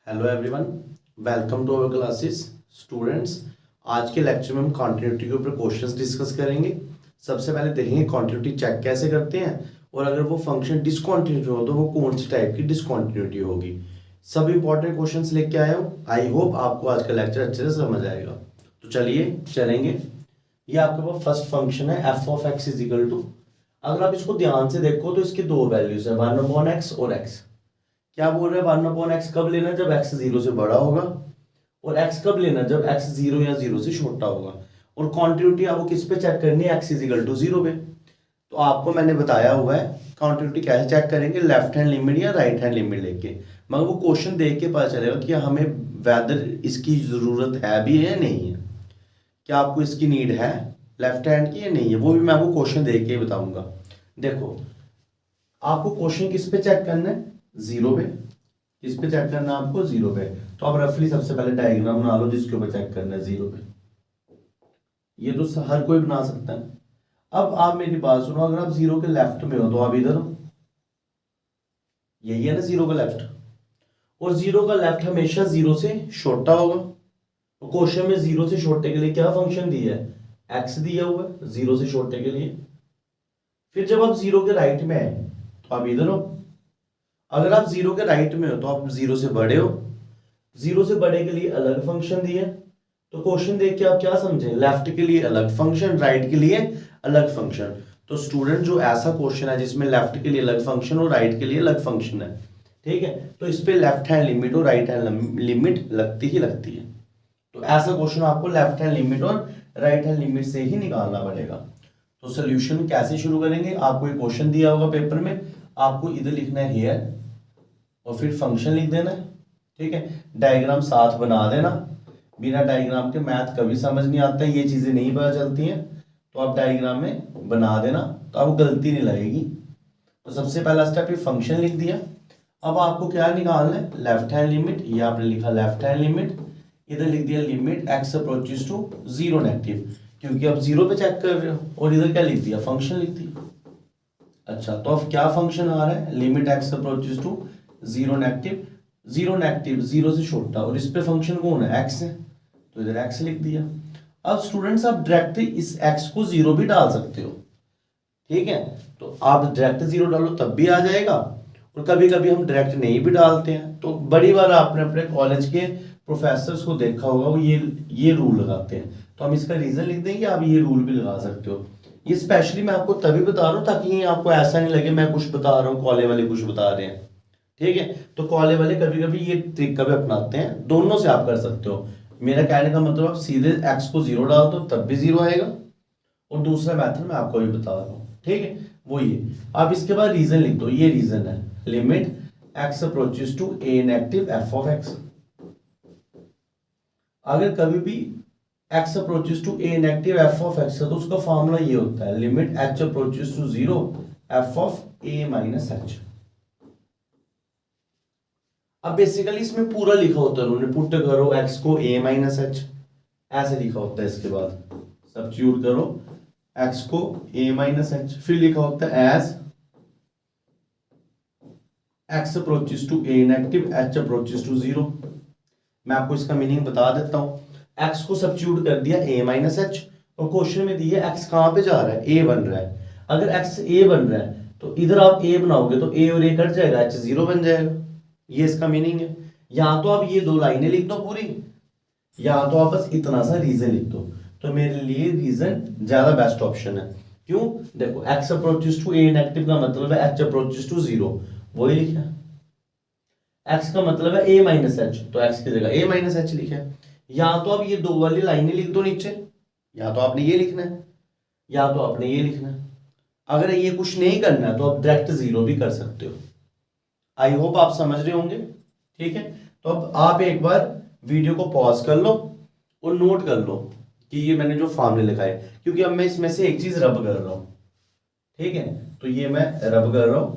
Hello everyone, welcome to our classes students. आज के lecture में हम कॉन्टिन्यूटी के ऊपर क्वेश्चंस डिस्कस करेंगे। सबसे पहले देखेंगे कॉन्टिन्यूटी चेक कैसे करते हैं और अगर वो फंक्शन डिसकॉन्टिन्यूटी हो तो वो कौन सी टाइप की डिसकॉन्टिन्यूटी होगी। सब इंपॉर्टेंट क्वेश्चंस लेके आया हूँ। आई होप आपको आज का लेक्चर अच्छे से समझ आएगा। तो चलिए चलेंगे। ये आपके पास फर्स्ट फंक्शन है f of x is equal to. अगर आप इसको ध्यान से देखो तो इसके दो वैल्यूज है, 1/x और x। क्या बोल रहे हैं 1/x कब लेना, जब x 0 से बड़ा होगा, और x कब लेना, जब x 0 या 0 से छोटा होगा। और कॉन्टिन्यूटी आपको किस पे चेक करनी है, x इज इक्वल टू 0 पे। तो आपको मैंने बताया हुआ है कॉन्टिन्यूटी कैसे चेक करेंगे, लेफ्ट हैंड लिमिट या राइट हैंड लिमिट लेके। मगर वो क्वेश्चन देख के पता चलेगा कि हमें वेदर इसकी जरूरत है भी है या नहीं है, क्या आपको इसकी नीड है लेफ्ट हैंड की या नहीं है, वो भी मैं आपको क्वेश्चन देख के बताऊंगा। देखो आपको क्वेश्चन किस पे चेक करना है, 0 पे। किस पे चेक करना है आपको, 0 पे। तो आप रफली सबसे पहले डायग्राम बना लो जिसके ऊपर चेक करना है 0 पे। ये तो हर कोई बना सकता है। अब आप मेरी बात सुनो, अगर आप 0 के लेफ्ट में हो तो आप इधर हो, यही है ना 0 का लेफ्ट। और 0 का लेफ्ट हमेशा 0 से छोटा होगा। तो क्वेश्चन में 0 से छोटे के लिए क्या फंक्शन दिया है, x दिया हुआ है 0 से छोटे के लिए। फिर जब आप 0 के राइट में आए तो आप इधर हो। अगर आप 0 के राइट में हो तो आप 0 से बड़े हो। 0 से बड़े के लिए अलग फंक्शन दिया। तो क्वेश्चन देख के आप क्या समझे, लेफ्ट के लिए अलग फंक्शन, राइट के लिए अलग फंक्शन। तो स्टूडेंट जो ऐसा क्वेश्चन है जिसमें लेफ्ट के लिए अलग फंक्शन और राइट के लिए अलग फंक्शन है, ठीक है, तो इस पे लेफ्ट हैंड लिमिट और राइट हैंड लिमिट लगती ही लगती है। तो ऐसा क्वेश्चन आपको लेफ्ट हैंड लिमिट और राइट हैंड लिमिट से ही निकालना पड़ेगा। तो सोल्यूशन कैसे शुरू करेंगे, आपको एक क्वेश्चन दिया होगा पेपर में, आपको इधर लिखना है हेयर और फिर फंक्शन लिख देना है, ठीक है। डायग्राम साथ बना देना, बिना डायग्राम के मैथ कभी समझ नहीं आता, ये चीजें नहीं पता चलती हैं। तो आप डायग्राम में बना देना तो आपको गलती नहीं लगेगी। तो सबसे पहला स्टेप ये फंक्शन लिख दिया। अब आपको क्या निकालना है, लेफ्ट हैंड लिमिट। ये आपने लिखा लेफ्ट हैंड लिमिट, इधर लिख दिया limit x approaches to 0 negative, क्योंकि आप 0 पे चेक कर रहे हो। और इधर क्या लिख दिया, फंक्शन लिख दिया। अच्छा, तो अब क्या फंक्शन आ रहा है, limit x approaches to 0 negative, 0 negative 0 से छोटा, और इस पे फंक्शन कौन है, x है, तो इधर x लिख दिया। अब स्टूडेंट्स आप डायरेक्ट इस x को 0 भी डाल सकते हो, ठीक है। तो आप डायरेक्ट 0 डालो तब भी आ जाएगा, और कभी कभी हम डायरेक्ट नहीं भी डालते हैं। तो बड़ी बार आपने अपने कॉलेज के प्रोफेसर्स को देखा होगा, वो ये रूल लगाते हैं। तो हम इसका रीजन लिख देंगे, आप ये रूल भी लगा सकते हो। ये स्पेशली मैं आपको तभी बता रहा हूँ ताकि आपको ऐसा नहीं लगे मैं कुछ बता रहा हूँ, कॉलेज वाले कुछ बता रहे हैं, ठीक है। तो कॉलेज वाले कभी कभी ये तरीका भी अपनाते हैं, दोनों से आप कर सकते हो। मेरा कहने का मतलब आप सीधे x को 0 डाल दो तब भी 0 आएगा, और दूसरा मेथड मैं आपको भी बता रहा हूँ, ठीक है। वो ये आप इसके बाद रीजन लिख दो, ये रीजन है limit x approaches to a negative f of x। अगर कभी भी x approaches to a negative f of x है तो उसका फॉर्मूला ये होता है limit h approaches to 0 f of a minus h। अब बेसिकली इसमें पूरा लिखा होता है, उन्होंने पुट करो x को a माइनस h ऐसे लिखा होता है। इसके बाद सब्स्टिट्यूट करो x को a माइनस h, फिर लिखा होता है as x approaches to a negative h approaches to 0। मैं आपको इसका मीनिंग बता देता हूं। x को सब्स्टिट्यूट कर दिया a माइनस h, और क्वेश्चन में दिया x कहां पे जा रहा है, a बन रहा है। अगर x a बन रहा है तो इधर आप a बनाओगे तो a और a कट जाएगा, h 0 बन जाएगा। ये इसका मीनिंग है। या तो आप ये दो लाइनें लिख दो पूरी, या तो आप बस इतना सा रीजन लिख दो। तो मेरे लिए रीजन ज्यादा बेस्ट ऑप्शन है। क्यों, देखो x approaches to a negative का मतलब है h अप्रोचेस टू 0, वही लिखा है। x का मतलब है a माइनस h, तो x की जगह a माइनस h लिखा है। या तो आप ये दो वाली लाइनें लिख दो नीचे, या तो आपने ये लिखना है, या तो आपने ये लिखना है। अगर ये कुछ नहीं करना है तो आप डायरेक्ट 0 भी कर सकते हो। आई होप आप समझ रहे होंगे, ठीक है। तो अब आप एक बार वीडियो को पॉज कर लो और नोट कर लो कि ये मैंने जो फॉर्मूले लिखा है, क्योंकि अब मैं इसमें से एक चीज रब कर रहा हूं, ठीक है। तो ये मैं रब कर रहा हूं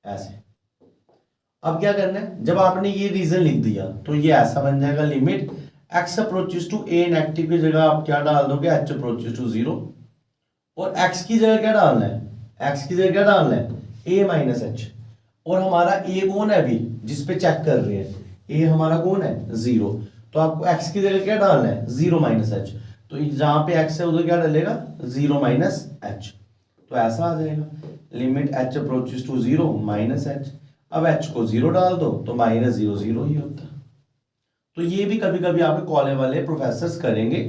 ऐसे। अब क्या करना है, जब आपने ये रीजन लिख दिया तो ये ऐसा बन जाएगा limit x approaches to a negative की जगह आप क्या डाल दोगे, h अप्रोचेस टू 0, और x की जगह क्या डालना है, x की जगह क्या डालना है, a माइनस h। और हमारा ए कौन है अभी जिस पे चेक कर रहे हैं, ए हमारा कौन है 0, तो आपको x की जगह क्या डालना है 0 माइनस एच, तो जहां पे x है उधर क्या डालेगा 0 माइनस एच, तो ऐसा आ जाएगा limit h approaches to 0 minus h. अब h को 0 डाल दो तो माइनस 0 0 ही होता है। तो ये भी कभी कभी आपके कॉलेज वाले प्रोफेसर्स करेंगे,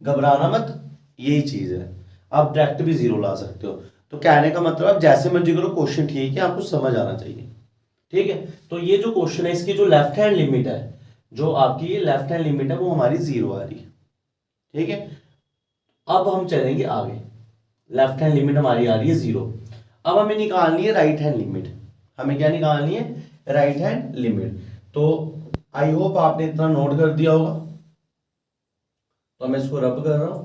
घबराना मत, यही चीज है। आप डायरेक्ट भी 0 ला सकते हो। तो कहने का मतलब जैसे मर्जी करो, क्वेश्चन ठीक है, आपको समझ आना चाहिए। ठीक है, तो ये जो क्वेश्चन है इसकी जो लेफ्ट हैंड लिमिट है, जो आपकी ये लेफ्ट हैंड लिमिट है वो हमारी 0 आ रही है। ठीक है, अब हम चलेंगे आगे। लेफ्ट हैंड लिमिट हमारी आ रही है 0। अब हमें निकालनी है राइट हैंड लिमिट। हमें क्या निकालनी है राइट हैंड लिमिट। तो आई होप आपने इतना नोट कर दिया होगा, तो मैं इसको रब कर रहा हूं।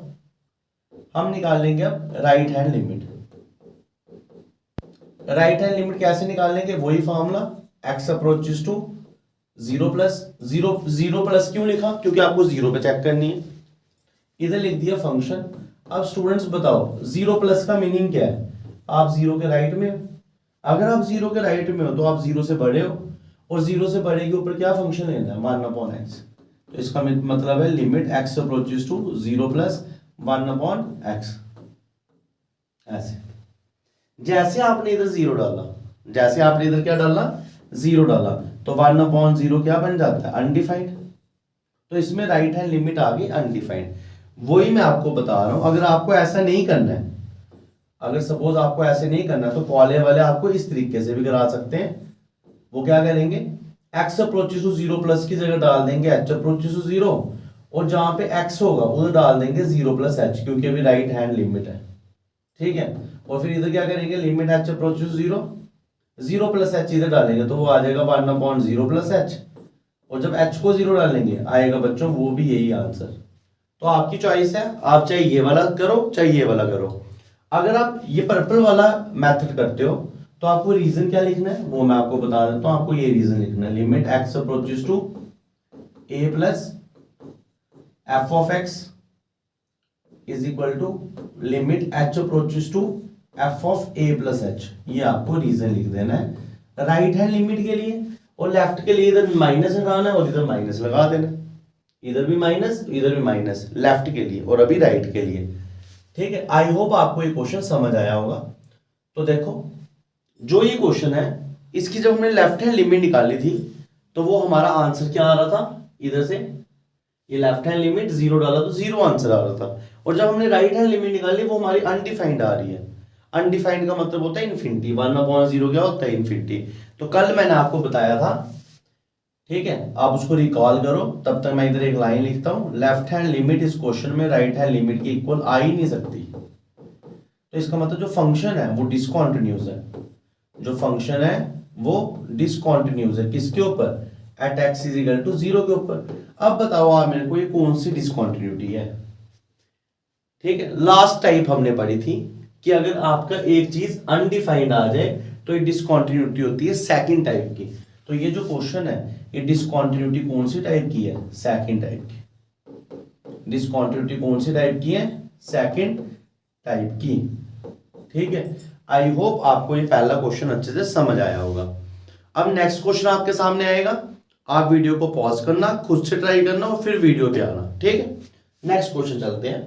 हम निकालेंगे अब right hand limit. Right hand limit कैसे निकालेंगे, वही formula x approaches to 0 plus 0। 0 plus क्यों लिखा, क्योंकि आपको 0 पे चेक करनी है। इधर लिख दिया फंक्शन। अब स्टूडेंट्स बताओ 0 प्लस का मीनिंग क्या है, आप 0 के राइट में हो। अगर आप 0 के राइट में हो तो आप 0 से बड़े हो, और 0 से बड़े के ऊपर क्या फंक्शन लेना है 1 अपॉन x। तो इसका मतलब है limit x approaches to 0 plus 1 upon x। ऐसे जैसे आपने इधर 0 डाला, जैसे आपने इधर क्या डाला 0 डाला, तो 1 अपॉन 0 क्या बन जाता है अनडिफाइंड। तो इसमें राइट हैंड लिमिट आ गई अनडिफाइंड। वही मैं आपको बता रहा हूं, अगर आपको ऐसा नहीं करना है, अगर सपोज आपको ऐसे नहीं करना है, तो कॉलेज वाले आपको इस तरीके से भी करा सकते हैं। वो क्या करेंगे x अप्रोचेस टू 0 प्लस की जगह डाल देंगे h अप्रोचेस टू 0, और जहां पे x होगा उधर डाल देंगे 0 प्लस h, क्योंकि अभी राइट हैंड लिमिट है। ठीक है, और फिर इधर क्या करेंगे limit h approaches to 0, 0 plus h इधर डालेंगे तो वो आ जाएगा 1 अपॉन 0 प्लस h, और जब h को 0 डालेंगे आएगा बच्चों वो भी यही आंसर। तो आपकी चॉइस है, आप चाहे ये वाला करो चाहे ये वाला करो। अगर आप ये पर्पल वाला मेथड करते हो तो आपको रीजन क्या लिखना है वो मैं आपको बता देता हूं। आपको ये रीजन लिखना है limit x approaches to a plus f of x is equal to limit h approaches to f of a plus h। ये आपको रीजन लिख देना है राइट हैंड लिमिट के लिए, और लेफ्ट के लिए इधर माइनस लगाना है और इधर माइनस लगा देना। इधर भी माइनस इधर भी माइनस, लेफ्ट के लिए और अभी राइट के लिए। ठीक है, आई होप आपको ये क्वेश्चन समझ आया होगा। तो देखो जो ये क्वेश्चन है इसकी जब हमने लेफ्ट हैंड लिमिट निकाली थी तो वो हमारा आंसर क्या आ रहा था, इधर से ये लेफ्ट हैंड लिमिट 0 डाला तो 0 आंसर आ रहा था, और जब हमने राइट हैंड लिमिट निकाली वो हमारी अनडिफाइंड आ रही है। अनडिफाइंड का मतलब होता है इन्फिनिटी, 1 अपॉन 0 क्या होता है इन्फिनिटी। तो कल मैंने आपको बताया था, ठीक है, आप उसको रिकॉल करो। तब तक मैं इधर एक लाइन लिखता हूं, लेफ्ट हैंड लिमिट इस क्वेश्चन में राइट हैंड लिमिट के इक्वल आ ही नहीं सकती। तो इसका मतलब जो फंक्शन है वो डिसकंटिन्यूअस है, जो फंक्शन है वो डिसकंटिन्यूअस है किसके ऊपर, at x is equal to 0 के ऊपर। अब बताओ आप मेरे को ये कौन सी डिसकंटिन्यूटी है। ठीक है, लास्ट टाइप हमने पढ़ी थी कि अगर आपका एक चीज अनडिफाइंड आ जाए तो ये डिसकंटिन्यूटी होती है सेकंड टाइप की। तो ये जो क्वेश्चन है ये डिसकंटिन्यूटी कौन सी टाइप की है, सेकंड टाइप की। डिसकंटिन्यूटी कौन सी टाइप की है, सेकंड टाइप की। ठीक है, आई होप आपको ये पहला क्वेश्चन अच्छे से समझ आया होगा। अब नेक्स्ट क्वेश्चन आपके सामने आएगा, आप वीडियो को पॉज करना, खुद से ट्राई करना और फिर वीडियो पे आना। ठीक है, नेक्स्ट क्वेश्चन चलते हैं।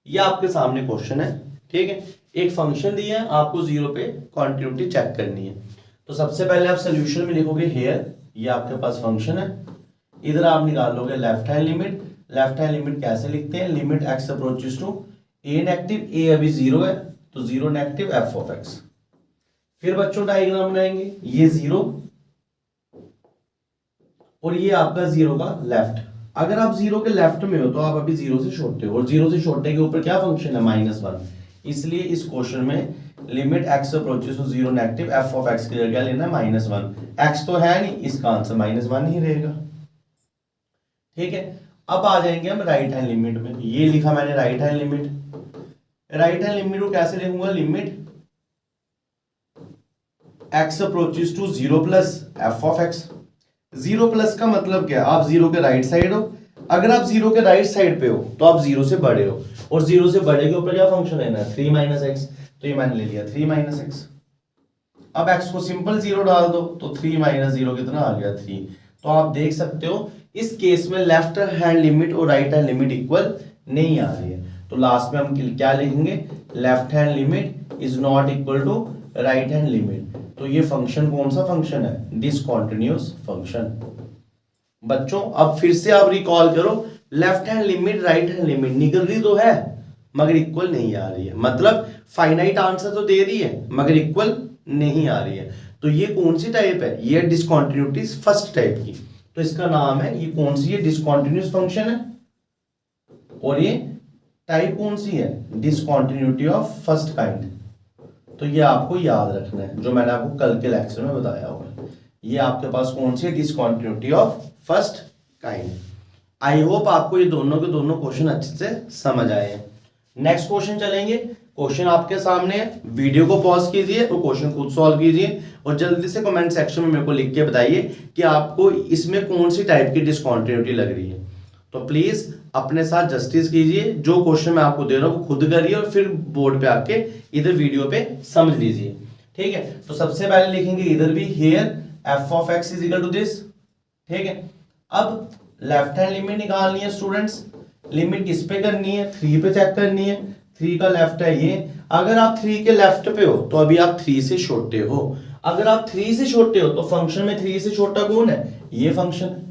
ये आपके सामने क्वेश्चन है, ठीक है, एक फंक्शन दिया है, आपको 0 पे कॉन्टिन्यूटी चेक करनी है। तो सबसे पहले आप सोल्यूशन में लिखोगे हेयर, ये आपके पास फंक्शन है। इधर आप निकालोगे left hand limit. Left hand limit कैसे लिखते हैं, limit x approaches to a negative, a अभी 0 है तो 0 नेगेटिव f ऑफ x। फिर बच्चों डायग्राम बनाएंगे, ये 0 और ये आपका 0 का लेफ्ट। अगर आप 0 के लेफ्ट में हो तो आप अभी 0 से छोटे हो, और 0 से छोटे के ऊपर क्या फंक्शन है -1। इसलिए इस क्वेश्चन में limit x approaches to 0 negative f of x की जगह लेना है -1। x तो है नहीं, इसका आंसर -1 ही रहेगा। ठीक है, अब आ जाएंगे हम राइट हैंड लिमिट में। ये लिखा मैंने right hand limit. Right hand limit को कैसे लिखूंगा, limit x approaches to 0 plus f of x। 0 plus का मतलब क्या है, आप 0 के राइट साइड हो। अगर आप 0 के राइट साइड पे हो तो आप 0 से बड़े हो, और 0 से बड़े के ऊपर क्या फंक्शन लेना है 3 - x। तो ये मैंने ले लिया 3 - x। अब x को सिंपल 0 डाल दो तो 3 माइनस 0 कितना आ गया 3। तो आप देख सकते हो इस केस में लेफ्ट हैंड लिमिट और राइट हैंड लिमिट इक्वल नहीं आ रही है। तो लास्ट में हम क्या लिखेंगे, left hand limit is not equal to right hand limit. तो ये फंक्शन कौन सा फंक्शन है, डिसकंटीन्यूअस फंक्शन। बच्चों अब फिर से आप रिकॉल करो, left hand limit right hand limit निकल रही तो है मगर इक्वल नहीं आ रही है, मतलब फाइनाइट आंसर तो दे रही है मगर इक्वल नहीं आ रही है। तो ये कौन सी टाइप है, ये डिसकंटिन्यूटी फर्स्ट टाइप की। तो इसका नाम है, ये कौन सी है, डिसकंटिन्यूअस फंक्शन है। और ये टाइप कौन सी है, डिसकंटिन्यूटी ऑफ फर्स्ट काइंड। तो ये आपको याद रखना है, जो मैंने आपको कल के लेक्चर में बताया होगा। ये आपके पास कौन सी है, discontinuity of first kind. I hope आपको ये दोनों के दोनों क्वेश्चन अच्छे से समझ आए हैं। नेक्स्ट क्वेश्चन चलेंगे। क्वेश्चन आपके सामने है, वीडियो को पॉज कीजिए और क्वेश्चन खुद सॉल्व कीजिए और जल्दी से कमेंट सेक्शन में मेरे को लिख के बताइए कि आपको इसमें कौन सी टाइप की डिसकंटिन्यूटी लग रही है। तो प्लीज अपने साथ जस्टिस कीजिए, जो क्वेश्चन मैं आपको दे रहा हूँ वो खुद करिए और फिर बोर्ड पे आके इधर वीडियो पे समझ लीजिए, ठीक है। तो सबसे पहले लिखेंगे इधर भी here f of x is equal to this, ठीक है। अब लेफ्ट हैंड लिमिट निकालनी है स्टूडेंट्स। लिमिट किस पे करनी है, 3 पे चेक करनी है। 3 का लेफ्ट है ये, अगर आप 3 के लेफ्ट पे हो तो अभी आप 3 से छोटे हो। अगर आप 3 से छोटे हो तो फंक्शन में 3 से छोटा कौन है, ये फंक्शन है,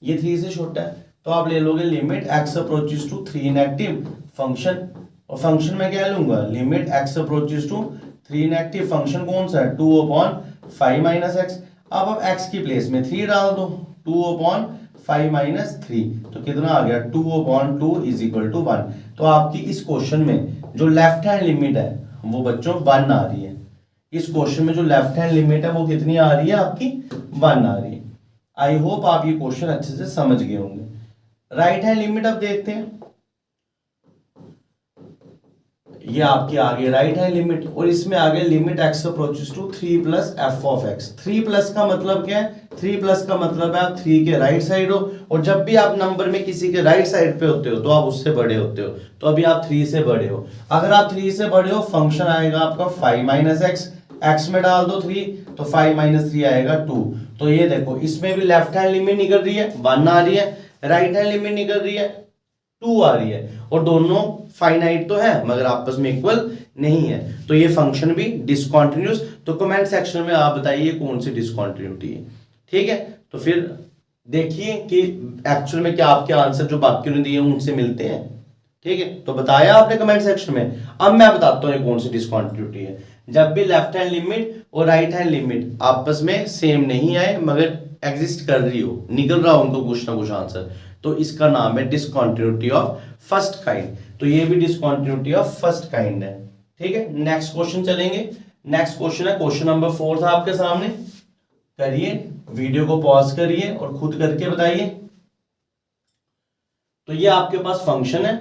ये 3 से छोटा है। तो आप ले लोगे limit x approaches to 3 negative function, और फंक्शन में क्या लूंगा, limit x approaches to 3 negative function कौन सा है, 2/5 माइनस एक्स। अब आप x की प्लेस में 3 डाल दो, 2/5 माइनस 3, तो कितना आ गया 2/2 इज इक्वल टू 1। तो आपकी इस क्वेश्चन में जो लेफ्ट हैंड लिमिट है वो बच्चों 1 आ रही है। इस क्वेश्चन में जो लेफ्ट हैंड लिमिट है वो कितनी आ रही है, आपकी 1 आ रही है। आई होप आप ये क्वेश्चन अच्छे से समझ गए होंगे। राइट हैंड लिमिट अब देखते हैं। ये आपकी आ गई राइट हैंड लिमिट और इसमें आ गया limit x approaches to 3 plus f of x. 3 plus का मतलब क्या है, 3 प्लस का मतलब है आप 3 के राइट साइड हो, और जब भी आप नंबर में किसी के राइट साइड पे होते हो तो आप उससे बड़े होते हो। तो अभी आप 3 से बड़े हो। अगर आप 3 से बड़े हो फंक्शन आएगा आपका 5 माइनस एक्स, एक्स में डाल दो 3 तो 5 माइनस 3 आएगा 2। तो ये देखो इसमें भी लेफ्ट हैंड लिमिट निकल रही है 1 आ रही है, राइट हैंड लिमिट निकल रही है 2 आ रही है, और दोनों फाइनाइट तो है मगर आपस में इक्वल नहीं है। तो ये फंक्शन भी डिसकंटिन्यूअस। तो कमेंट सेक्शन में आप बताइए कौन सी डिसकंटिन्यूटी है, ठीक है। तो फिर देखिए कि एक्चुअल में क्या आपके आंसर जो बाकी ने दिए उनसे मिलते हैं, ठीक है। तो बताया आपने कमेंट सेक्शन में। अब मैं बताता हूँ कौन सी डिसकंटिन्यूटी है। जब भी लेफ्ट हैंड लिमिट और राइट हैंड लिमिट आपस में सेम नहीं आए मगर एग्जिस्ट कर रही हो, निकल रहा हो उनको कुछ ना कुछ आंसर, तो इसका नाम है डिसकंटिन्यूटी ऑफ फर्स्ट काइंड। तो ये भी डिसकंटिन्यूटी ऑफ फर्स्ट काइंड है, ठीक है। नेक्स्ट क्वेश्चन चलेंगे। नेक्स्ट क्वेश्चन है क्वेश्चन नंबर 4 था आपके सामने। करिए, वीडियो को पॉज करिए और खुद करके बताइए। तो ये आपके पास फंक्शन है।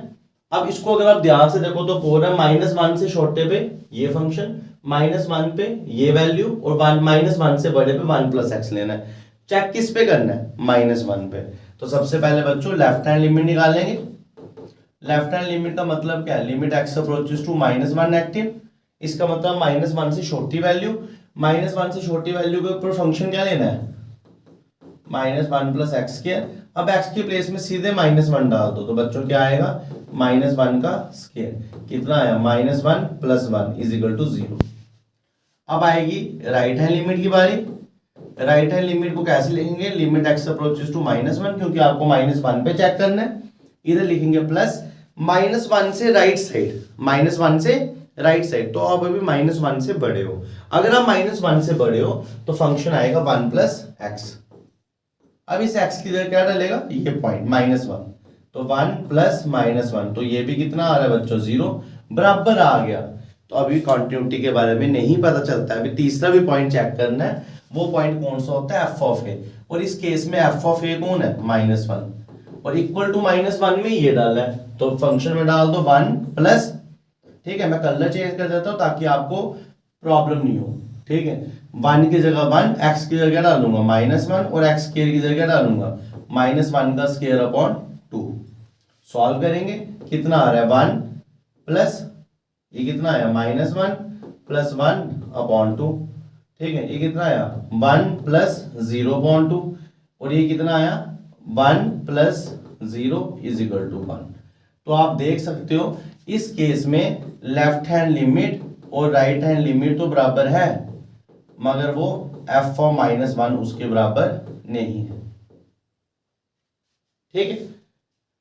अब इसको अगर आप ध्यान से देखो तो बोल रहा है -1 से छोटे पे ये फंक्शन, -1 पे ये वैल्यू, और -1 से बड़े पे 1 प्लस एक्स लेना है। चेक किस पे करना है, -1 पे। तो सबसे पहले बच्चों लेफ्ट हैंड लिमिट निकालेंगे। लेफ्ट हैंड लिमिट का मतलब क्या है, limit x approaches to -1 negative. इसका मतलब -1 से छोटी वैल्यू, -1 से छोटी वैल्यू के ऊपर फंक्शन क्या लेना है, -1 प्लस एक्स स्क्वायर। अब x की प्लेस में सीधे -1 डाल दो तो बच्चों क्या आएगा, -1 का स्क्वायर। कितना आया, -1 प्लस 1 इज इक्वल टू 0। अब आएगी राइट हैंड लिमिट की बारी। राइट हैंड लिमिट को कैसे लिखेंगे, लिमिट x अप्रोचेस टू -1, क्योंकि आपको -1 पे चेक करना है। इधर लिखेंगे प्लस -1 से राइट साइड, -1 से राइट साइड। तो आप अभी -1 से बड़े हो। अगर आप -1 से बड़े हो तो फंक्शन आएगा 1 प्लस एक्स। अब इस x की जगह क्या डालेगा, ये पॉइंट -1, तो 1 प्लस -1, तो ये भी कितना आ रहा है बच्चों, 0 बराबर आ गया। तो अभी कंटिन्यूटी के बारे में नहीं पता चलता है। अभी तीसरा भी पॉइंट चेक करना है, वो पॉइंट कौन सा होता है, एफ ऑफ ए। और इस केस में एफ ऑफ ए कौन है, -1, और इक्वल टू -1 में ये डाला है तो फंक्शन में डाल दो 1 प्लस, ठीक है। मैं कलर चेंज कर देता हूं ताकि आपको प्रॉब्लम नहीं हो, ठीक है। 1 की जगह 1, x की जगह डालूंगा -1 और x स्क्वायर की जगह डालूंगा -1 का स्क्वायर अपॉन 2। सॉल्व करेंगे, कितना आ रहा है 1 प्लस ये कितना आया, -1 प्लस 1 अपॉन 2। ठीक है, ये कितना आया 1 प्लस 0.2 और ये कितना आया 1 प्लस 0 इज इक्वल टू 1। तो आप देख सकते हो इस केस में लेफ्ट हैंड लिमिट और राइट हैंड लिमिट तो बराबर है, मगर वो f ऑफ -1 उसके बराबर नहीं है। ठीक है,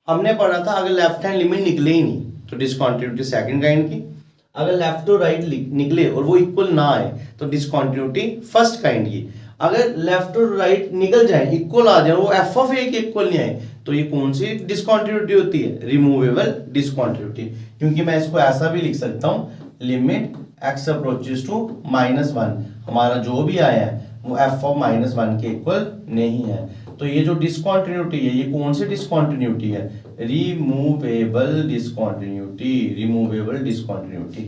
हमने पढ़ा था अगर लेफ्ट हैंड लिमिट निकले ही नहीं तो डिसकंटिन्यूटी सेकंड काइंड की, अगर लेफ्ट और राइट निकले और वो इक्वल ना आए तो डिसकंटिन्यूटी फर्स्ट काइंड की। अगर लेफ्ट और राइट निकल जाए, इक्वल आ जाए, वो एफ ऑफ ए के इक्वल नहीं आए, तो ये कौन सी डिसकंटिन्यूटी होती है? Removable discontinuity. क्योंकि मैं इसको ऐसा भी लिख सकता हूं, लिमिट x अप्रोचेस टू -1, हमारा जो भी आया है वो f ऑफ -1 के इक्वल नहीं है। तो ये जो डिसकंटिन्यूटी है, ये कौन सी डिसकंटिन्यूटी है? Removable discontinuity, removable discontinuity.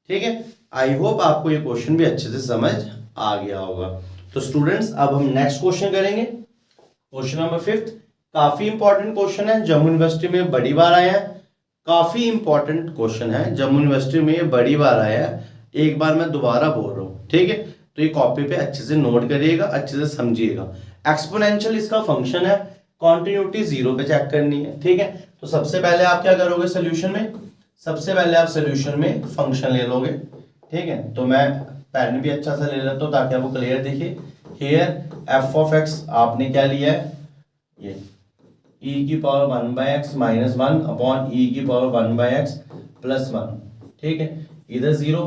ठीक है, आई होप आपको ये क्वेश्चन भी अच्छे से समझ आ गया होगा। तो स्टूडेंट्स अब हम नेक्स्ट क्वेश्चन करेंगे, क्वेश्चन नंबर 5। काफी इंपॉर्टेंट क्वेश्चन है, जम्मू यूनिवर्सिटी में बड़ी बार आया है, काफी इंपॉर्टेंट क्वेश्चन है, जम्मू यूनिवर्सिटी में ये बड़ी बार आया है। एक बार मैं दोबारा बोल रहा हूँ, ठीक है, तो ये कॉपी पे अच्छे से नोट करिएगा, अच्छे से समझिएगा। एक्सपोनेंशियल इसका फंक्शन है, कॉन्टिन्यूटी 0 पे चेक करनी है। ठीक है, तो सबसे पहले आप क्या करोगे सोल्यूशन में? सबसे पहले आप सोल्यूशन में फंक्शन ले लोगे। ठीक है, तो मैं पेन भी अच्छा सा ले लेता हूँ ताकि आपको क्लियर दिखे। हियर एफ ऑफ एक्स आपने क्या लिया है? ये e की पावर 1/x - 1 अपॉन e की पावर 1/x प्लस 1। ठीक है, इधर 0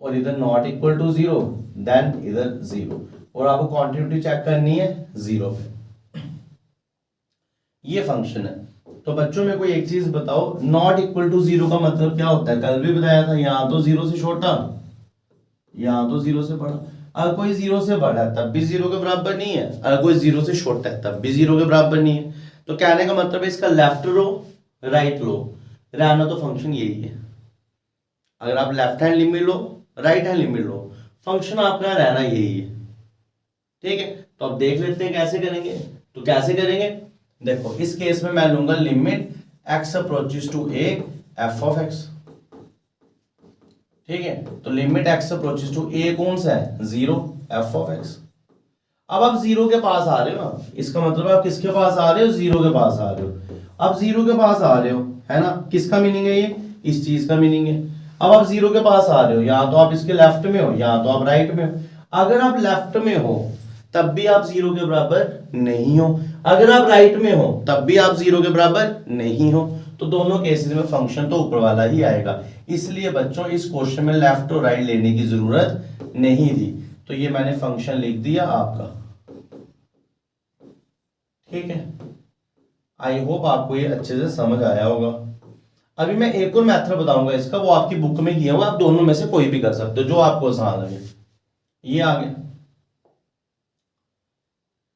और इधर नॉट इक्वल टू 0, देन इधर 0, और आपको कॉन्टिन्यूटी चेक करनी है 0 पे। ये फंक्शन है। तो बच्चों में कोई एक चीज बताओ, नॉट इक्वल टू 0 का मतलब क्या होता है? कल भी बताया था, यहां तो 0 से छोटा, यहां तो 0 से बड़ा। अगर कोई 0 से बड़ा है तब भी 0 के बराबर नहीं है, अगर कोई 0 से छोटा है तब भी 0 के बराबर नहीं है। तो कहने का मतलब है इसका लेफ्ट लो राइट लो, रहना तो फंक्शन यही है। अगर आप लेफ्ट हैंड लिमिट लो राइट हैंड लिमिट लो, फंक्शन आपका रहना यही है। ठीक है, तो अब देख लेते हैं कैसे करेंगे। तो कैसे करेंगे, देखो इस केस में मैं लूंगा limit x approaches to a f of x। ठीक है, तो limit x approaches to a कौन सा है? 0 f ऑफ x। अब आप 0 के पास आ रहे हो ना, इसका मतलब आप किसके पास आ रहे हो? 0 के पास आ रहे हो। अब 0 के पास आ रहे हो, है ना, किसका मीनिंग है ये? इस चीज का मीनिंग है। अब आप 0 के पास आ रहे हो, या तो आप इसके लेफ्ट में हो या तो आप राइट में हो। अगर आप लेफ्ट में हो तब भी आप 0 के बराबर नहीं हो, अगर आप राइट में हो तब भी आप 0 के बराबर नहीं हो। तो दोनों केसेस में फंक्शन तो ऊपर वाला ही आएगा। इसलिए बच्चों इस क्वेश्चन में लेफ्ट और राइट लेने की जरूरत नहीं थी। तो ये मैंने फंक्शन लिख दिया आपका। ठीक है, आई होप आपको ये अच्छे से समझ आया होगा। अभी मैं एक और मेथड बताऊंगा इसका, वो आपकी बुक में किया हुआ, आप दोनों में से कोई भी कर सकते हो जो आपको आसान लगे। ये आ गया।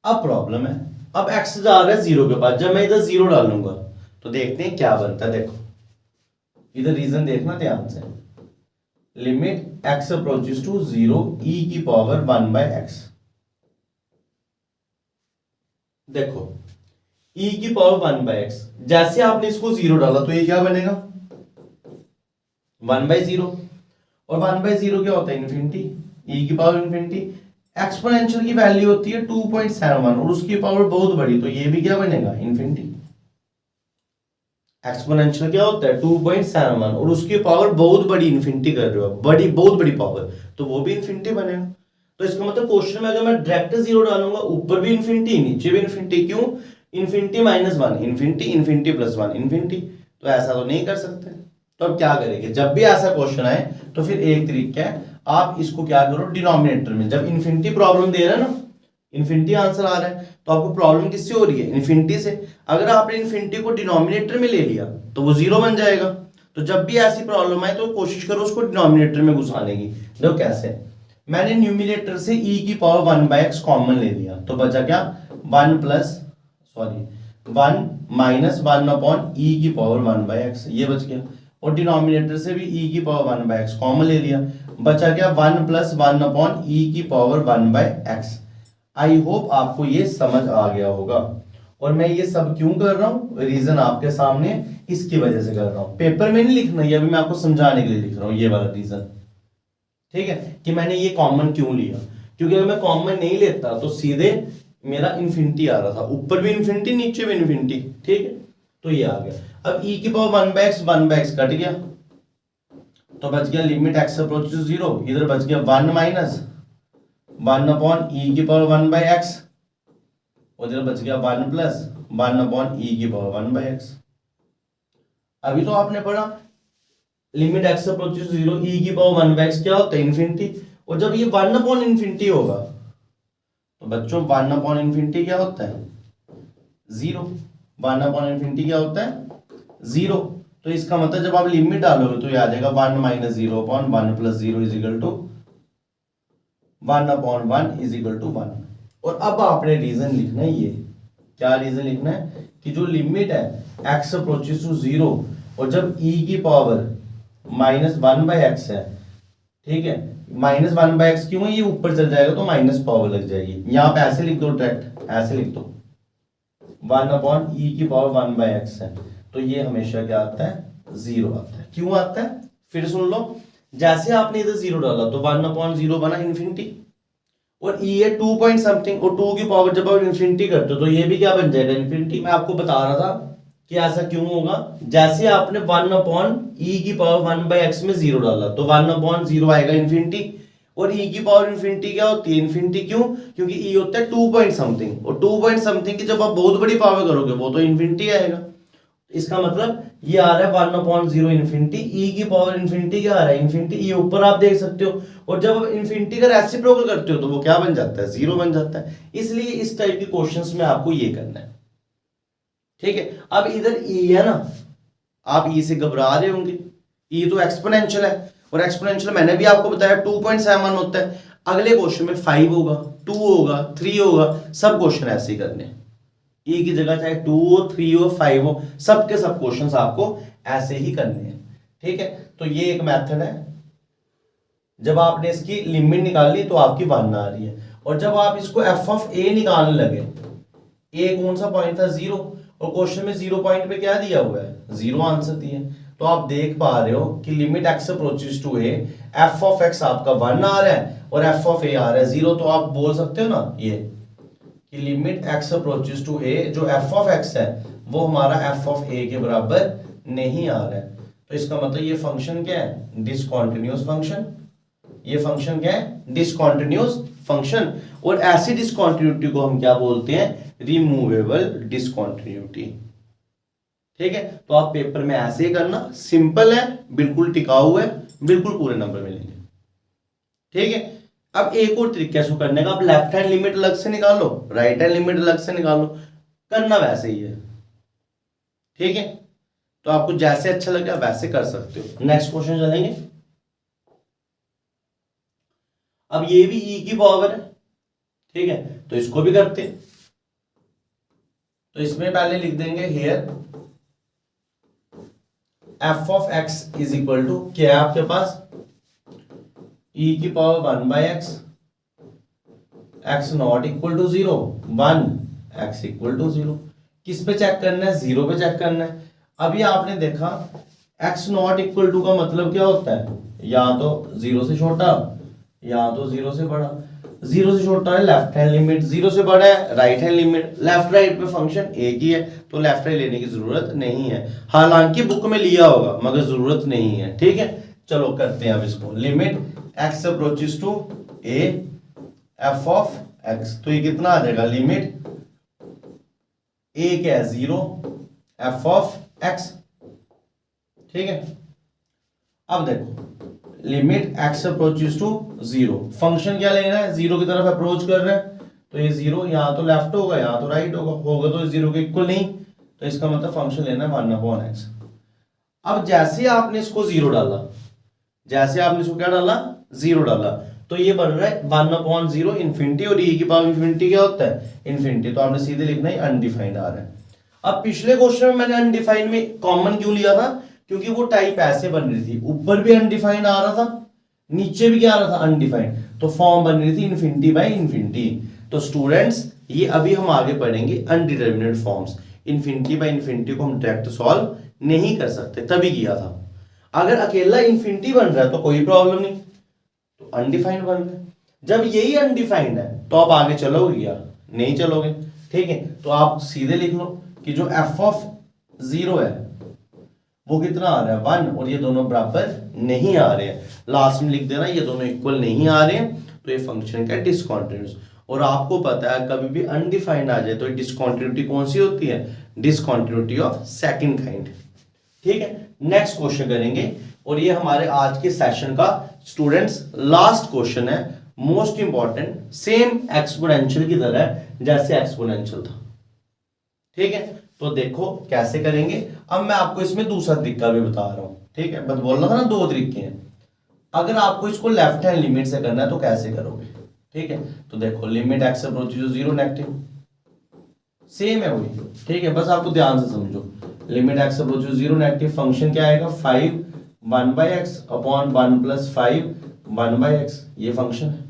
अब प्रॉब्लम है, अब x जा रहा है 0 के पास, जब मैं इधर 0 डालूंगा तो देखते हैं क्या बनता है। देखो इधर रीजन देखना ध्यान से, limit x approaches to 0 e की पावर 1/x। देखो e की पावर 1/x, जैसे आपने इसको 0 डाला तो ये क्या बनेगा? 1/0, और 1/0 क्या होता है? इन्फिनिटी, e की पावर इन्फिनिटी। एक्सपोनेंशियल की वैल्यू होती है 2.71 और उसकी पावर बहुत बड़ी, तो ये भी क्या बनेगा? इन्फिनिटी। एक्सपोनेंशियल क्या होता है? 2.71 और उसकी पावर बहुत बड़ी, इन्फिनिटी कर रहे हो, बड़ी बहुत बड़ी पावर, तो वो भी इन्फिनिटी बनेगा। तो इसका मतलब क्वेश्चन में अगर मैं डायरेक्ट 0 डालूंगा, ऊपर भी इन्फिनिटी नीचे भी इन्फिनिटी। क्यों? Infinity -1 infinity, infinity +1 infinity. तो ऐसा तो नहीं कर सकते। तो अब क्या करेंगे? जब भी ऐसा क्वेश्चन आए तो फिर एक तरीका है, आप इसको क्या करो, डिनोमिनेटर में, जब इन्फिनिटी प्रॉब्लम दे रहा है ना, इन्फिनिटी आंसर आ रहा है, तो आपको प्रॉब्लम किससे हो रही है? इन्फिनिटी से। अगर आपने इन्फिनिटी को डिनोमिनेटर में ले लिया तो वो 0 बन जाएगा। तो जब भी ऐसी प्रॉब्लम आए तो कोशिश करो उसको डिनोमिनेटर में घुसाने की। देखो कैसे, मैंने न्यूमिनेटर से e की पावर 1/x कॉमन ले लिया, तो बचा क्या? 1 -1 अपॉन e की पावर 1/x, ये बच गया। और डिनोमिनेटर से भी e की पावर 1/x कॉमन ले लिया, बचा क्या? 1 + 1 अपॉन e की पावर 1/x। आई होप आपको ये समझ आ गया होगा। और मैं ये सब क्यों कर रहा हूं? रीजन आपके सामने, इसकी वजह से कर रहा हूं। पेपर में नहीं लिखना, ये अभी मैं आपको समझाने के लिए लिख रहा हूं, ये वाला रीजन। ठीक है, कि मैंने ये कॉमन क्यों लिया, क्योंकि अगर मैं कॉमन नहीं लेता तो सीधे मेरा इन्फिनिटी आ रहा था, ऊपर भी इन्फिनिटी नीचे भी इन्फिनिटी। ठीक है, तो ये आ गया। अब e की पावर 1/x कट गया, तो बच गया लिमिट x अप्रोच टू 0, इधर बच गया 1 माइनस 1 अपॉन e की पावर 1/x, उधर बच गया 1 प्लस 1 अपॉन e की पावर 1/x। अभी तो आपने पढ़ा limit x approach to 0 e की पावर 1/x क्या होता है, इन्फिनिटी। और जब ये 1 अपॉन इन्फिनिटी होगा तो बच्चों 1 अपॉन इन्फिनिटी क्या होता है, 0। 1 अपॉन इन्फिनिटी क्या होता है, 0। तो इसका मतलब जब आप लिमिट डालोगे तो ये आ जाएगा 1 minus 0 upon 1 plus 0 is equal to 1 upon 1 is equal to 1। और अब आपने रीजन लिखना है, ये क्या रीजन लिखना है कि जो लिमिट है x अप्रोचेस टू 0 और जब e की पावर -1/x है, ठीक है, -1/x क्यों है, ये ऊपर चल जाएगा तो माइनस पावर लग जाएगी। यहां पे ऐसे लिख दो, डायरेक्ट ऐसे लिख दो 1 अपॉन e की पावर 1/x है, तो ये हमेशा क्या आता है, 0 आता है। क्यों आता है, फिर सुन लो, जैसे आपने इधर 0 डाला तो 1 अपॉन 0 बना इन्फिनिटी, और e है 2 पॉइंट समथिंग, और 2 की पावर जब आप इन्फिनिटी करते हो तो ये भी क्या बन जाएगा, इन्फिनिटी। मैं आपको बता रहा था कि ऐसा क्यों होगा, जैसे आपने 1 अपॉन e की पावर 1/x में 0 डाला तो 1 अपॉन 0 आएगा इन्फिनिटी, और e की पावर इन्फिनिटी क्या होती है, इन्फिनिटी। क्यों, क्योंकि e होता है 2 पॉइंट समथिंग, और 2 पॉइंट समथिंग की जब आप बहुत बड़ी पावर करोगे वो तो इन्फिनिटी आएगा। इसका मतलब ये आ रहा है 1 अपॉन 0 इन्फिनिटी, e की पावर इन्फिनिटी क्या आ रहा है, इन्फिनिटी। ये ऊपर आप देख सकते हो, और जब आप इन्फिनिटी का रेसिप्रोकल करते हो तो वो क्या बन जाता है, 0 बन जाता है। इसलिए इस टाइप के क्वेश्चंस में आपको ये करना है। ठीक है, अब इधर e है ना, आप e से घबरा रहे होंगे, e तो एक्सपोनेंशियल है, और एक्सपोनेंशियल मैंने भी आपको बताया 2.7 होता है। अगले क्वेश्चन में 5 होगा, 2 होगा, 3 होगा, सब क्वेश्चन ऐसे ही करने, e की जगह चाहे 2 हो, 3 हो, 5 हो, सबके सब क्वेश्चंस आपको ऐसे ही करने हैं। ठीक है, तो ये एक मेथड है। जब आपने इसकी लिमिट निकाली तो आपकी 1 आ रही है, और जब आप इसको f ऑफ a निकालने लगे, a कौन सा पॉइंट था, 0, और क्वेश्चन में 0 पॉइंट पे क्या दिया हुआ है, 0 आंसर दिया है। तो आप देख पा रहे हो कि limit x approaches to a, f of x आपका 1 आ रहा है और f ऑफ a आ रहा है 0। तो आप बोल सकते हो ना ये कि limit x approaches to a, जो f ऑफ x है वो हमारा f ऑफ a के बराबर नहीं आ रहा है। तो इसका मतलब ये फंक्शन क्या है, डिसकंटीन्यूअस फंक्शन। ये फंक्शन क्या है, डिसकंटीन्यूअस फंक्शन। और ऐसी डिसकंटीन्यूटी को हम क्या बोलते हैं, रिमूवेबल डिसकंटीन्यूटी। ठीक है, तो आप पेपर में ऐसे ही करना, सिंपल है, बिल्कुल टिकाऊ है, बिल्कुल पूरे नंबर मिलेंगे। ठीक है, अब एक और तरीका से करने का, आप लेफ्ट हैंड लिमिट अलग से निकालो, राइट हैंड लिमिट अलग से निकालो, करना वैसे ही है। ठीक है, तो आपको जैसे अच्छा लगे आप वैसे कर सकते हो। नेक्स्ट क्वेश्चन चलेंगे। अब ये भी e की पावर है, ठीक है, तो इसको भी करते हैं। तो इसमें पहले लिख देंगे here f of x is equal to क्या है आपके पास, e की power 1/x, x not equal to 0, 1, x equal to 0। किस पे चेक करना है, 0 पे चेक करना है। अभी आपने देखा x नॉट इक्वल टू का मतलब क्या होता है, या तो 0 से छोटा या तो 0 से बड़ा। 0 से छोटा है लेफ्ट हैंड लिमिट, 0 से बड़ा है right hand limit. Left right पे फंक्शन एक ही है तो लेफ्ट राइट लेने की जरूरत नहीं है, हालांकि बुक में लिया होगा मगर जरूरत नहीं है। ठीक है, चलो करते हैं अब इसको। Limit x approaches to a f of x, तो ये कितना आ जाएगा, लिमिट a क्या है 0, f ऑफ x। ठीक है, अब देखो limit x approaches to 0, function क्या लेना है, 0 की तरफ अप्रोच कर रहे हैं, तो ये 0 यहाँ तो लेफ्ट होगा यहाँ तो राइट होगा तो 0 के इक्वल नहीं, तो इसका मतलब फंक्शन लेना है 1/x। अब जैसे आपने इसको 0 डाला, जैसे आपने इसको क्या डाला, 0 डाला, तो ये बन रहा है 1/0 इन्फिनिटी, और e की पावर इन्फिनिटी क्या होता है, इन्फिनिटी। तो आपने सीधे लिखना है अनडिफाइंड आ रहा है। अब पिछले क्वेश्चन में मैंने अनडिफाइंड में कॉमन क्यों लिया था, क्योंकि वो टाइप ऐसे बन रही थी, ऊपर भी अनडिफाइंड आ रहा था, नीचे भी क्या आ रहा था, अनडिफाइंड, तो फॉर्म बन रही थी इन्फिनिटी बाय इन्फिनिटी। तो स्टूडेंट्स ये अभी हम आगे पढ़ेंगे अनडिटरमिनेट फॉर्म्स। इन्फिनिटी बाय इन्फिनिटी को हम डायरेक्ट सॉल्व नहीं कर सकते, तभी किया था। अगर अकेला इन्फिनिटी बन रहा है तो कोई प्रॉब्लम नहीं, तो तो अनडिफाइंड बन रहा है। जब यही अनडिफाइंड है तो आप आगे चलोगे या नहीं चलोगे, ठीक है। तो आप सीधे लिख लो कि जो एफ ऑफ 0 है वो कितना आ रहा है 1, और ये दोनों बराबर नहीं आ रहे हैं। लास्ट में लिख देना ये दोनों इक्वल नहीं आ रहे हैं, तो ये फंक्शन का डिसकंटिन्यूअस। और आपको पता है कभी भी अनडिफाइंड आ जाए तो डिसकंटिन्यूटी कौन सी होती है, डिसकंटिन्यूटी ऑफ सेकंड काइंड, ठीक है। नेक्स्ट क्वेश्चन करेंगे, और ये हमारे आज के सेशन का स्टूडेंट्स लास्ट क्वेश्चन है, मोस्ट इंपॉर्टेंट, सेम एक्सपोनेंशियल की तरह जैसे एक्सपोनेंशियल था, ठीक है। तो देखो कैसे करेंगे। अब मैं आपको इसमें दूसरा तरीका भी बता रहा हूं, ठीक है। बस बोल रहा था ना 2 तरीके हैं। अगर आपको इसको लेफ्ट हैंड लिमिट से करना है तो कैसे करोगे, ठीक है। तो देखो limit x approaches to 0 negative, same है वही, ठीक है। बस आपको ध्यान से समझो, limit x approaches to 0 negative, function क्या आएगा 5 1/x अपॉन 1 + 5 1/x, ये फंक्शन है।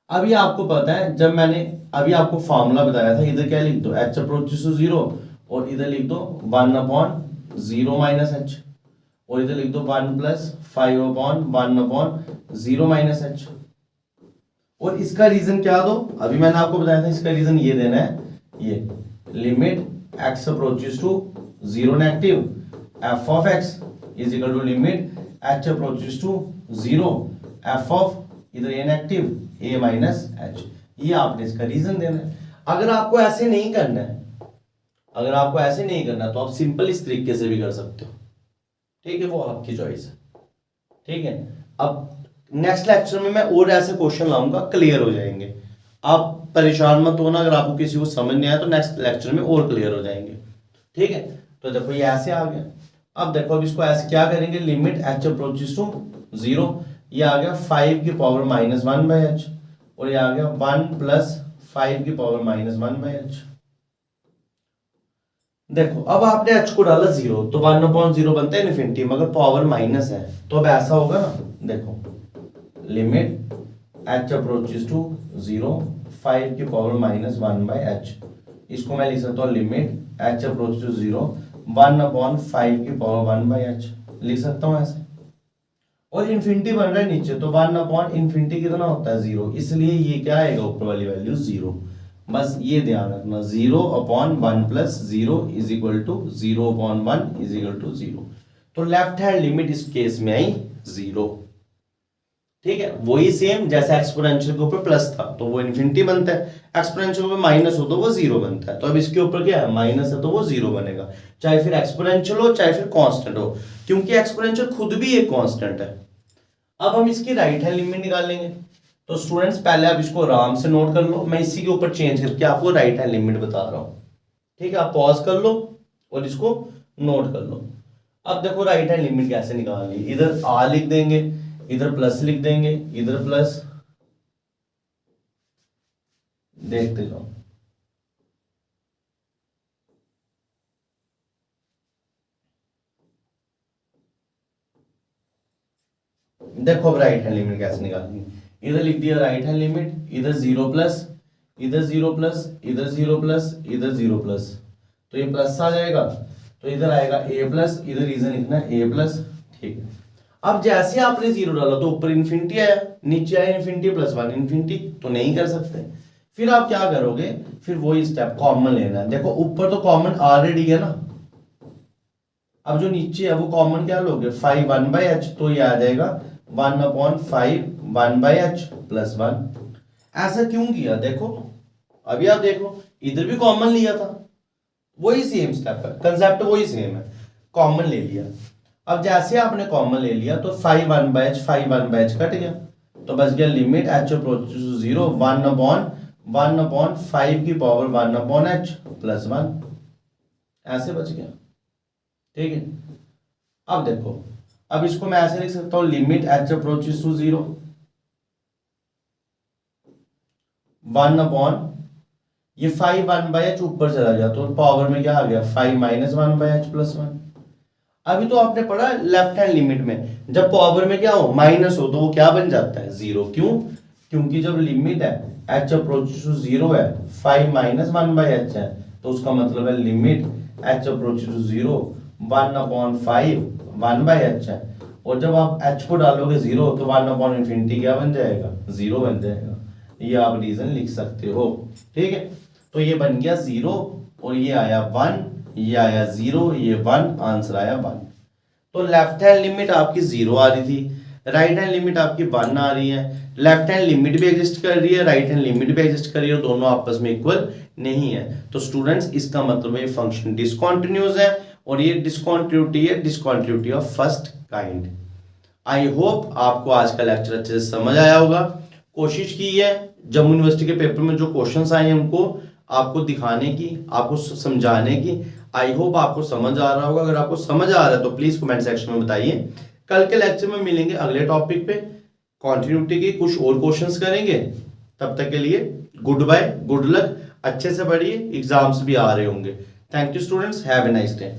अभी आपको पता है, जब मैंने अभी आपको फॉर्मूला बताया था, इधर क्या लिख दो h अप्रोचेस टू 0, और इधर लिख दो 1/0 - h, और इधर लिख दो 1 + 5/1/0 - h। और इसका रीजन क्या दो, अभी मैंने आपको बताया था, इसका रीजन ये देना है, ये limit x approaches to 0 negative f of x is equal to limit h approaches to 0 f of इधर a नेगेटिव a - h, ये आपने इसका रीजन देना है। अगर आपको ऐसे नहीं करना है, अगर आपको ऐसे नहीं करना तो आप सिंपल इस तरीके से भी कर सकते हो, ठीक है, वो आपकी चॉइस है, ठीक है। अब नेक्स्ट लेक्चर में मैं और ऐसे क्वेश्चन लाऊंगा, क्लियर हो जाएंगे। आप परेशान मत होना, अगर आपको किसी को समझ नहीं आया तो नेक्स्ट लेक्चर में और क्लियर हो जाएंगे, ठीक है। तो देखो ये ऐसे आ गया। अब देखो अब इसको ऐसे क्या करेंगे, लिमिट h अप्रोचेस टू 0, ये आ गया 5 की पावर -1/h, और ये आ गया 1 + 5 की पावर -1/h। देखो अब आपने h को डाला 0, तो 1/0 बनता है इनफिनिटी, मगर पावर माइनस है, तो अब ऐसा होगा ना, देखो लिमिट h अप्रोचेस टू 0 5 की पावर -1/h, इसको मैं लिख सकता हूँ लिमिट h अप्रोचेस टू 0 1/5 की पावर 1/h, लिख सकता हूँ ऐसे। और इन्फिनिटी बन रहा है नीचे, तो 1/∞ कितना होता है 0, इसलिए ये क्या आएगा ऊपर वाली वैल्यू 0। बस ये ध्यान रखना, 0/1 + 0 is equal to 0/1 is equal to 0। तो लेफ्ट हैंड लिमिट इस केस में आई 0, ठीक है। वही सेम जैसे एक्सपोनेंशियल के ऊपर प्लस था तो वो इन्फिनिटी बनता है, एक्सपोनेंशियल के ऊपर माइनस हो तो वो 0 बनता है। तो अब इसके ऊपर क्या है, माइनस है तो वो 0 बनेगा, चाहे फिर एक्सपोनेंशियल हो चाहे फिर कांस्टेंट हो, क्योंकि एक्सपोनेंशियल खुद भी एक कांस्टेंट है। अब हम इसकी राइट हैंड लिमिट निकालेंगे। तो स्टूडेंट्स पहले आप इसको आराम से नोट कर लो, मैं इसी के ऊपर चेंज करके आपको राइट हैंड लिमिट बता रहा हूं, ठीक है। आप पॉज कर लो और इसको नोट कर लो। अब देखो राइट हैंड लिमिट कैसे निकालनी, इधर r लिख देंगे, इधर प्लस लिख देंगे, इधर प्लस, देखते जाओ। देखो अब राइट हैंड लिमिट कैसे निकालनी, इधर लिख दिया राइट हैंड लिमिट, इधर 0 प्लस, इधर 0 प्लस, इधर 0 प्लस, इधर 0 प्लस, तो ये प्लस आ जाएगा, तो इधर आएगा a प्लस, इधर रीजन लिखना a प्लस, ठीक है। अब जैसे आपने 0 डाला तो ऊपर इन्फिनिटी आया, नीचे आया इन्फिनिटी +1 इन्फिनिटी, तो नहीं कर सकते। फिर आप क्या करोगे, फिर वही स्टेप कॉमन लेना है। देखो ऊपर तो कॉमन ऑलरेडी है ना, अब जो नीचे है वो कॉमन क्या लोगे 5 1/h, तो ये आ जाएगा 1/5 1/h + 1। ऐसा क्यों किया, देखो अभी आप देखो इधर भी कॉमन लिया था, वही सेम स्टेप है, कंसेप्ट वही सेम है, कॉमन ले लिया। अब जैसे आपने कॉमन ले लिया तो 5 1/h कट गया, तो बच गया लिमिट h अप्रोचेस टू 0 1/1/5 की पावर 1/h + 1, ऐसे बच गया, ठीक है। अब देखो अब इसको मैं ऐसे लिख सकता हूं लिमिट h अप्रोचेस टू 0 1/, ये 5 1/h ऊपर चला गया तो पावर में क्या आ गया 5 - 1/h + 1। अभी तो आपने पढ़ा लेफ्ट हैंड लिमिट में, जब पावर में क्या हो माइनस हो तो वो क्या बन जाता है 0, क्यों, क्योंकि जब लिमिट है h अप्रोचेस टू 0 है 5 - 1/h है, तो उसका मतलब है limit h approaches to 0 1/5 1/h है, और जब आप h को डालोगे 0 तो 1/∞ क्या बन जाएगा, 0 बन जाएगा। ये आप रीजन लिख सकते हो, ठीक है। तो ये बन गया 0 और ये आया 1, ये आया 0, ये 1, आंसर आया 1। तो लेफ्ट हैंड लिमिट आपकी 0 आ रही थी, राइट हैंड लिमिट आपकी 1 आ रही है। लेफ्ट हैंड लिमिट भी एग्जिस्ट कर रही है, राइट हैंड लिमिट भी एग्जिस्ट कर रही है, दोनों आपस में इक्वल नहीं है। तो स्टूडेंट्स इसका मतलब है ये फंक्शन डिसकंटिन्यूअस है और ये डिसकंटिन्यूटी है, discontinuity of first kind. I hope आपको आज का लेक्चर अच्छे से समझ आया होगा। कोशिश की है जम्मू यूनिवर्सिटी के पेपर में जो क्वेश्चंस आए हैं उनको आपको दिखाने की, आपको समझाने की। आई होप आपको समझ आ रहा होगा। अगर आपको समझ आ रहा है तो प्लीज कमेंट सेक्शन में बताइए। कल के लेक्चर में मिलेंगे अगले टॉपिक पे, कॉन्टिन्यूटी के कुछ और क्वेश्चंस करेंगे। तब तक के लिए गुड बाय, गुड लक, अच्छे से पढ़िए, एग्जाम्स भी आ रहे होंगे। Thank you students, have a nice day.